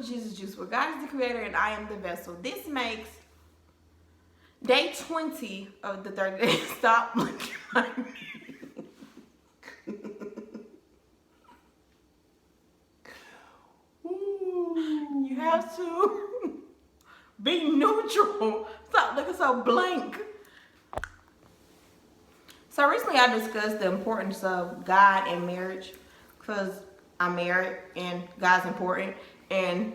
the Jesus Juice, where God is the creator and I am the vessel. This makes day 20 of the 30 days. Stop looking like me. You have to be neutral. Stop looking so blank. So recently I discussed the importance of God and marriage because I'm married and God's important, and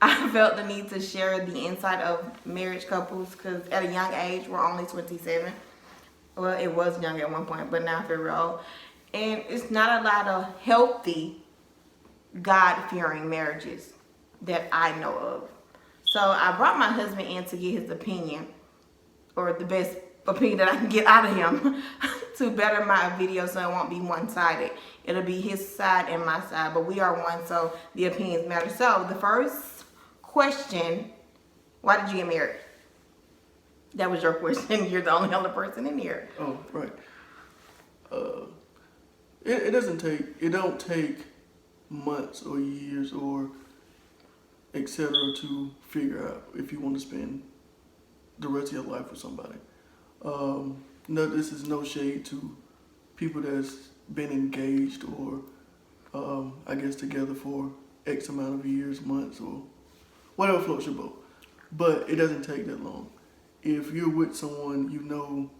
I felt the need to share the insight of marriage couples because at a young age, we're only 27. Well, it was young at one point, but now very old. And it's not a lot of healthy God-fearing marriages that I know of. So I brought my husband in to get his opinion, or the best opinion that I can get out of him to better my video so it won't be one-sided. It'll be his side and my side, but we are one, so the opinions matter. So the first question, why did you get married? That was your question. You're the only other person in here. Oh, right. It don't take months or years or etc. to figure out if you want to spend the rest of your life with somebody. No, this is no shade to people that's been engaged or I guess together for X amount of years, months, or whatever floats your boat. But it doesn't take that long. If you're with someone, you know,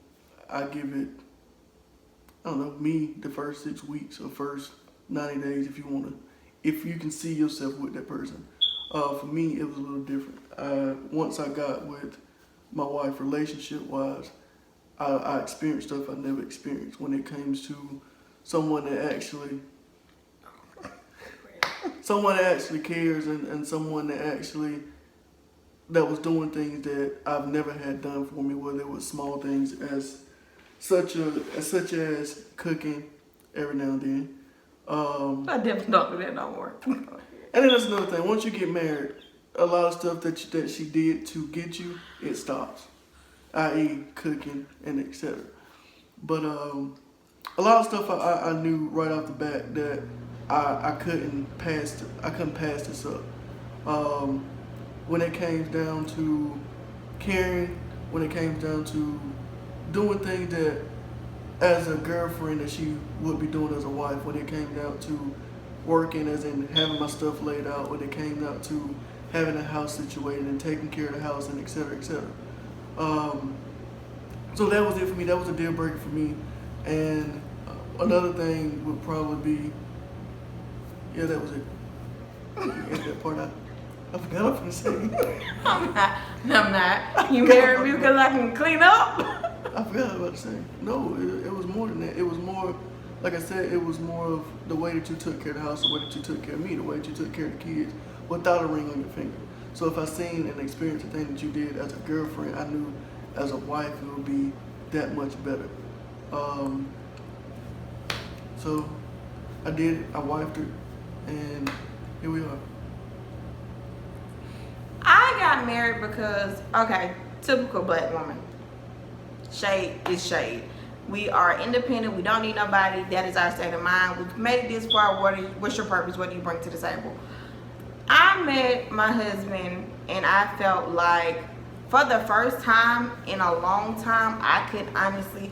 I give it, I don't know, me, the first 6 weeks or first 90 days if you can see yourself with that person. For me, it was a little different. Once I got with my wife, relationship-wise, I experienced stuff I never experienced when it comes to someone that actually cares and someone that was doing things that I've never had done for me, whether it was small things such as cooking every now and then. I definitely don't do that no more. And then that's another thing. Once you get married, a lot of stuff that she did to get you, it stops. I.e. cooking and etc. But a lot of stuff I knew right off the bat that I couldn't pass this up. When it came down to caring, when it came down to doing things that as a girlfriend that she would be doing as a wife, when it came down to working as in having my stuff laid out, when it came down to having a house situated and taking care of the house and etc. etc. So that was it for me. That was a deal breaker for me. And another thing would probably be, yeah, that was it. Get that part out. I forgot what I was going to say. I'm not. You married me because I can clean up? I forgot what I was about to say. No, it was more than that. It was more, like I said, it was more of the way that you took care of the house, the way that you took care of me, the way that you took care of the kids without a ring on your finger. So if I seen and experienced the thing that you did as a girlfriend, I knew as a wife it would be that much better. So I did it, I wifed her, and here we are. I got married because, okay, typical black woman. Shade is shade. We are independent. We don't need nobody. That is our state of mind. We've made it this far. What's your purpose? What do you bring to the table? I met my husband and I felt like for the first time in a long time, I could honestly,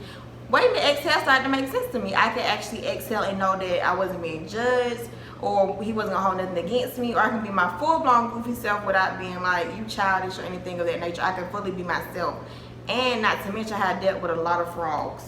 waiting to exhale started to make sense to me. I could actually exhale and know that I wasn't being judged, or he wasn't gonna hold nothing against me, or I can be my full-blown goofy self without being like, you childish or anything of that nature. I can fully be myself. And not to mention how I dealt with a lot of frogs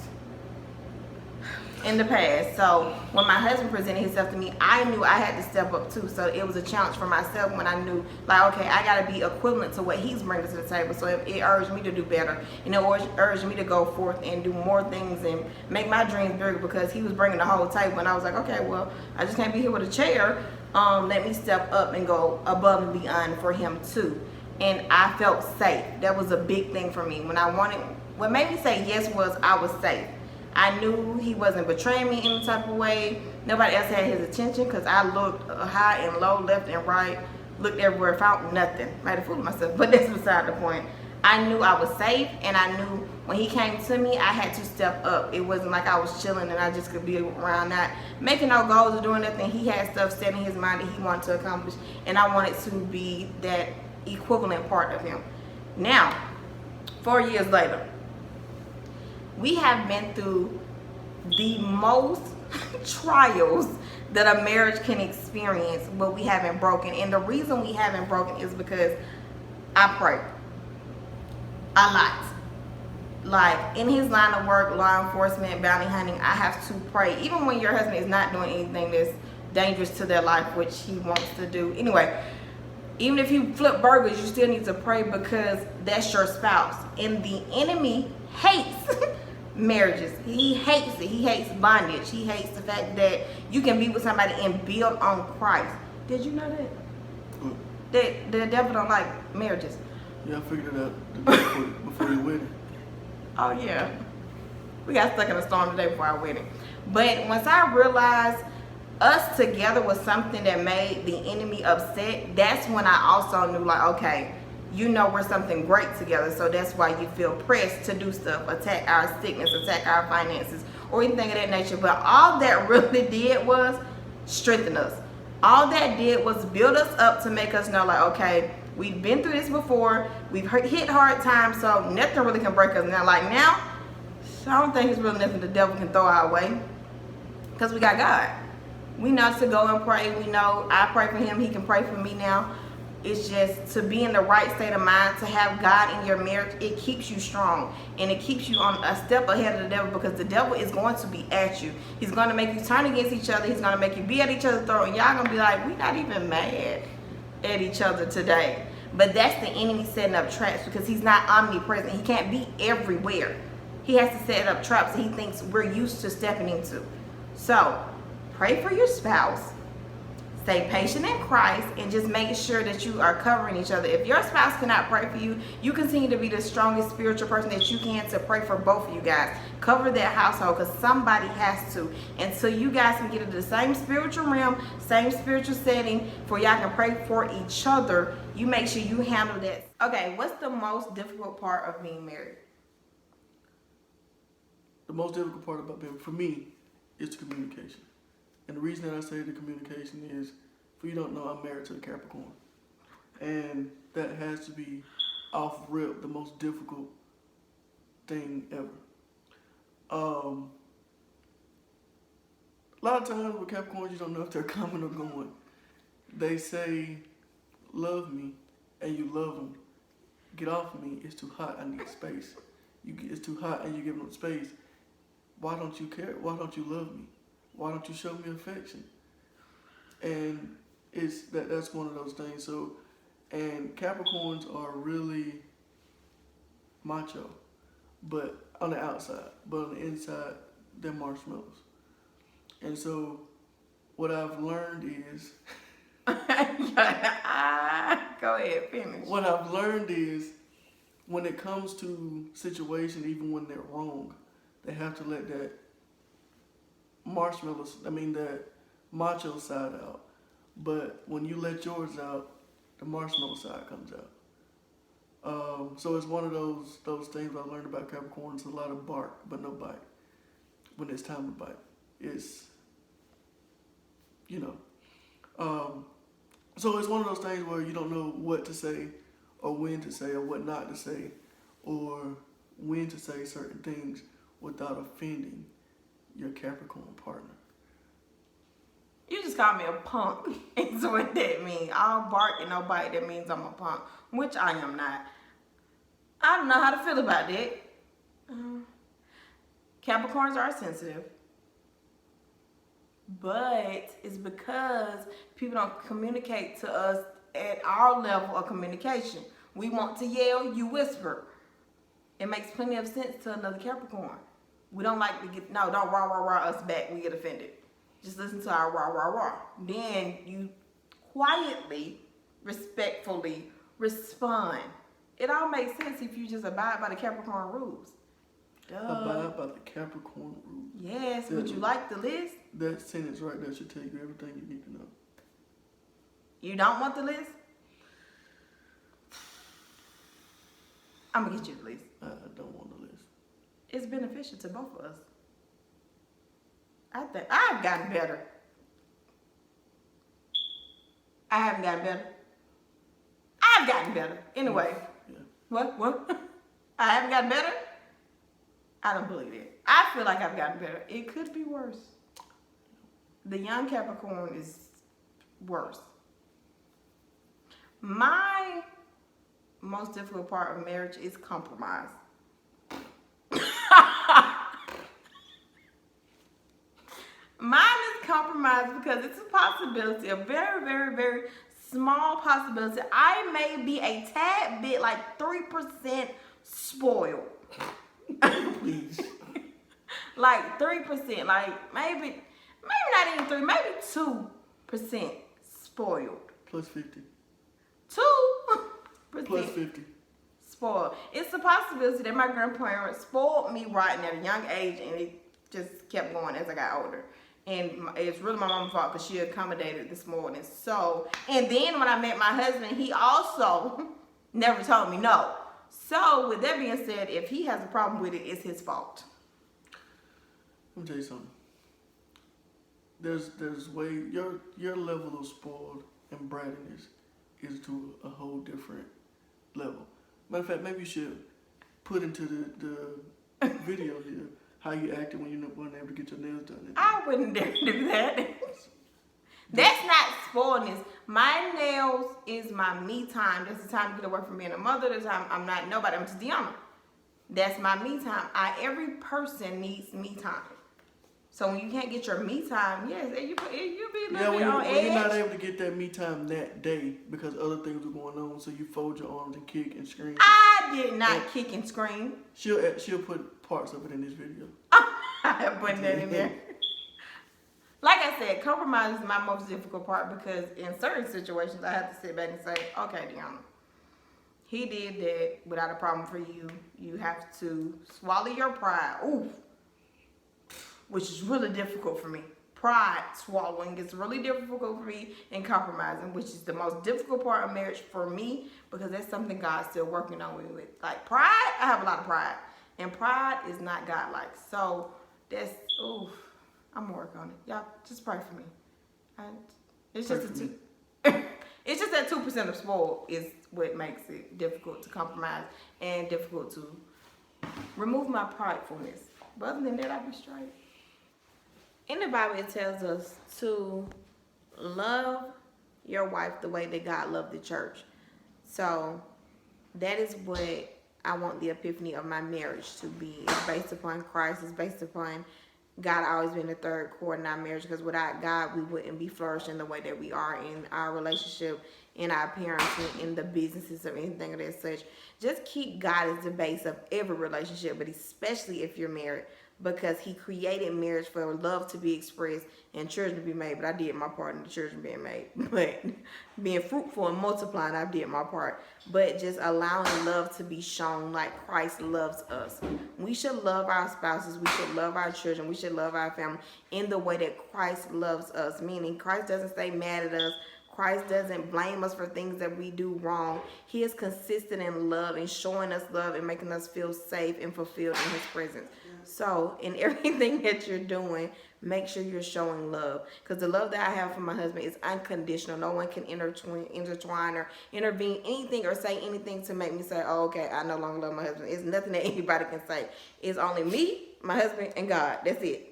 in the past. So when my husband presented himself to me, I knew I had to step up too. So it was a challenge for myself when I knew, like, okay, I gotta be equivalent to what he's bringing to the table. So it urged me to do better, and it urged me to go forth and do more things and make my dreams bigger, because he was bringing the whole table. And I was like, okay, well, I just can't be here with a chair. Let me step up and go above and beyond for him too. And I felt safe. That was a big thing for me. What made me say yes was I was safe. I knew he wasn't betraying me any type of way. Nobody else had his attention, because I looked high and low, left and right, looked everywhere, found nothing. Might have fooled myself, but that's beside the point. I knew I was safe, and I knew when he came to me, I had to step up. It wasn't like I was chilling and I just could be around, not making no goals or doing nothing. He had stuff set in his mind that he wanted to accomplish, and I wanted to be that equivalent part of him. Now, 4 years later, we have been through the most trials that a marriage can experience, but we haven't broken. And the reason we haven't broken is because I pray a lot. Like in his line of work, law enforcement, bounty hunting, I have to pray. Even when your husband is not doing anything that's dangerous to their life, which he wants to do. Anyway, even if you flip burgers, you still need to pray because that's your spouse. And the enemy hates marriages. He hates it. He hates bondage. He hates the fact that you can be with somebody and build on Christ. Did you know that? That the devil don't like marriages. Yeah, I figured it out the day before your wedding. Oh yeah. We got stuck in a storm the day before our wedding. But once I realized us together was something that made the enemy upset, that's when I also knew, like, okay, you know we're something great together, so that's why you feel pressed to do stuff, attack our sickness, attack our finances, or anything of that nature. But all that really did was strengthen us. All that did was build us up to make us know, like, okay, we've been through this before, we've hit hard times, so nothing really can break us now. Like now, I don't think it's really nothing the devil can throw our way, because we got God. We know to go and pray. We know I pray for him, he can pray for me now. It's just to be in the right state of mind, to have God in your marriage, it keeps you strong. And it keeps you on a step ahead of the devil, because the devil is going to be at you. He's going to make you turn against each other. He's going to make you be at each other's throat. And y'all going to be like, we're not even mad at each other today. But that's the enemy setting up traps, because he's not omnipresent. He can't be everywhere. He has to set up traps that he thinks we're used to stepping into. So pray for your spouse. Stay patient in Christ, and just make sure that you are covering each other. If your spouse cannot pray for you, you continue to be the strongest spiritual person that you can to pray for both of you guys. Cover that household, because somebody has to. Until you guys can get into the same spiritual realm, same spiritual setting, for y'all can pray for each other, you make sure you handle that. Okay, what's the most difficult part of being married? The most difficult part about being, for me, is the communication. And the reason that I say the communication is, for you don't know, I'm married to a Capricorn. And that has to be, off rip, the most difficult thing ever. A lot of times with Capricorns, you don't know if they're coming or going. They say, love me, and you love them. Get off of me, it's too hot, I need space. It's too hot and you give them space. Why don't you care? Why don't you love me? Why don't you show me affection? And that's one of those things. So, and Capricorns are really macho, but on the outside, but on the inside, they're marshmallows. And so, what I've learned is, Go ahead, finish. what I've learned is, when it comes to situations, even when they're wrong, they have to let that that macho side out. But when you let yours out, the marshmallow side comes out. So it's one of those things I learned about Capricorns. A lot of bark, but no bite. When it's time to bite, it's, so it's one of those things where you don't know what to say, or when to say, or what not to say, or when to say certain things without offending your Capricorn partner. You just called me a punk. That's what that means. All bark and no bite, that means I'm a punk, which I am not. I don't know how to feel about that. Capricorns are sensitive. But it's because people don't communicate to us at our level of communication. We want to yell, you whisper. It makes plenty of sense to another Capricorn. We don't like to don't rah, rah, rah us back. We get offended. Just listen to our rah, rah, rah. Then you quietly, respectfully respond. It all makes sense if you just abide by the Capricorn rules. Duh. Abide by the Capricorn rules. Yes, would you like the list? That sentence right there should tell you everything you need to know. You don't want the list? I'm gonna get you the list. I don't want the list. It's beneficial to both of us. I think I've gotten better. I haven't gotten better. I've gotten better. Anyway. Yeah. What? I haven't gotten better? I don't believe it. I feel like I've gotten better. It could be worse. The young Capricorn is worse. My most difficult part of marriage is compromise. Mine is compromise because it's a possibility, a very, very, very small possibility. I may be a tad bit like 3% spoiled. Please. Like 3%, like maybe not even 3, maybe 2% spoiled. Plus 50. 2% Plus 50. spoiled. It's a possibility that my grandparents spoiled me rotten at a young age, and it just kept going as I got older. And it's really my mom's fault because she accommodated this morning. So, and then when I met my husband, he also never told me no. So, with that being said, if he has a problem with it, it's his fault. Let me tell you something. There's way your level of spoiled and brattiness is to a whole different level. Matter of fact, maybe you should put into the video here how you acted when you weren't able to get your nails done. I wouldn't dare do that. That's not spoiledness. My nails is my me time. That's the time to get away from being a mother. That's the time I'm not nobody. I'm just Deanna. That's my me time. Every person needs me time. So when you can't get your me time, yes, you be a little bit on edge. When you're not able to get that me time that day because other things are going on, so you fold your arms and kick and scream. I did not kick and scream. She'll put parts of it in this video. I put that in there. Like I said, compromise is my most difficult part because in certain situations I have to sit back and say, okay, Deanna, he did that without a problem for you. You have to swallow your pride. Ooh. Which is really difficult for me. Pride swallowing is really difficult for me, and compromising, which is the most difficult part of marriage for me because that's something God's still working on me with. Like pride, I have a lot of pride, and pride is not godlike. So that's I'm gonna work on it. Y'all just pray for me. It's just it's just that 2% of spoiled is what makes it difficult to compromise and difficult to remove my pridefulness. But other than that, I'll be straight. In the Bible, it tells us to love your wife the way that God loved the church. So that is what I want the epiphany of my marriage to be. It's based upon Christ. It's based upon God always being the third core in our marriage, because without God, we wouldn't be flourishing the way that we are in our relationship, in our parenting, in the businesses, or anything of that such. Just keep God as the base of every relationship, but especially if you're married, because he created marriage for love to be expressed and children to be made. But I did my part in the children being made. But being fruitful and multiplying, I did my part. But just allowing love to be shown like Christ loves us. We should love our spouses. We should love our children. We should love our family in the way that Christ loves us. Meaning Christ doesn't stay mad at us. Christ doesn't blame us for things that we do wrong. He is consistent in love and showing us love and making us feel safe and fulfilled in his presence. So in everything that you're doing, make sure you're showing love. Because the love that I have for my husband is unconditional. No one can intertwine or intervene anything or say anything to make me say, oh, okay, I no longer love my husband. It's nothing that anybody can say. It's only me, my husband, and God. That's it.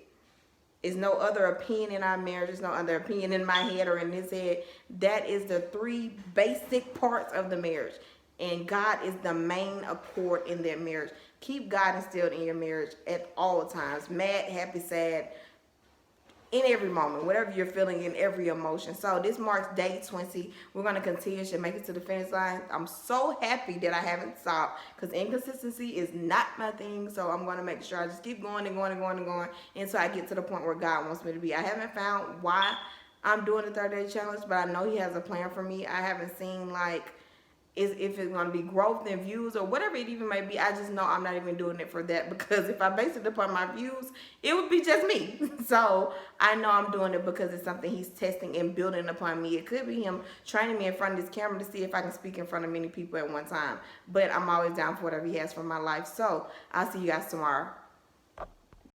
There's no other opinion in our marriage. There's no other opinion in my head or in his head. That is the 3 basic parts of the marriage. And God is the main accord in that marriage. Keep God instilled in your marriage at all times. Mad, happy, sad, in every moment. Whatever you're feeling, in every emotion. So this marks day 20. We're going to continue to make it to the finish line. I'm so happy that I haven't stopped, because inconsistency is not my thing. So I'm going to make sure I just keep going and going and going and going until I get to the point where God wants me to be. I haven't found why I'm doing the 30-day challenge, but I know he has a plan for me. I haven't seen like is if it's going to be growth in views or whatever it even may be. I just know I'm not even doing it for that, because if I base it upon my views, it would be just me. So I know I'm doing it because it's something he's testing and building upon me. It could be him training me in front of this camera to see if I can speak in front of many people at one time, but I'm always down for whatever he has for my life. So I'll see you guys tomorrow.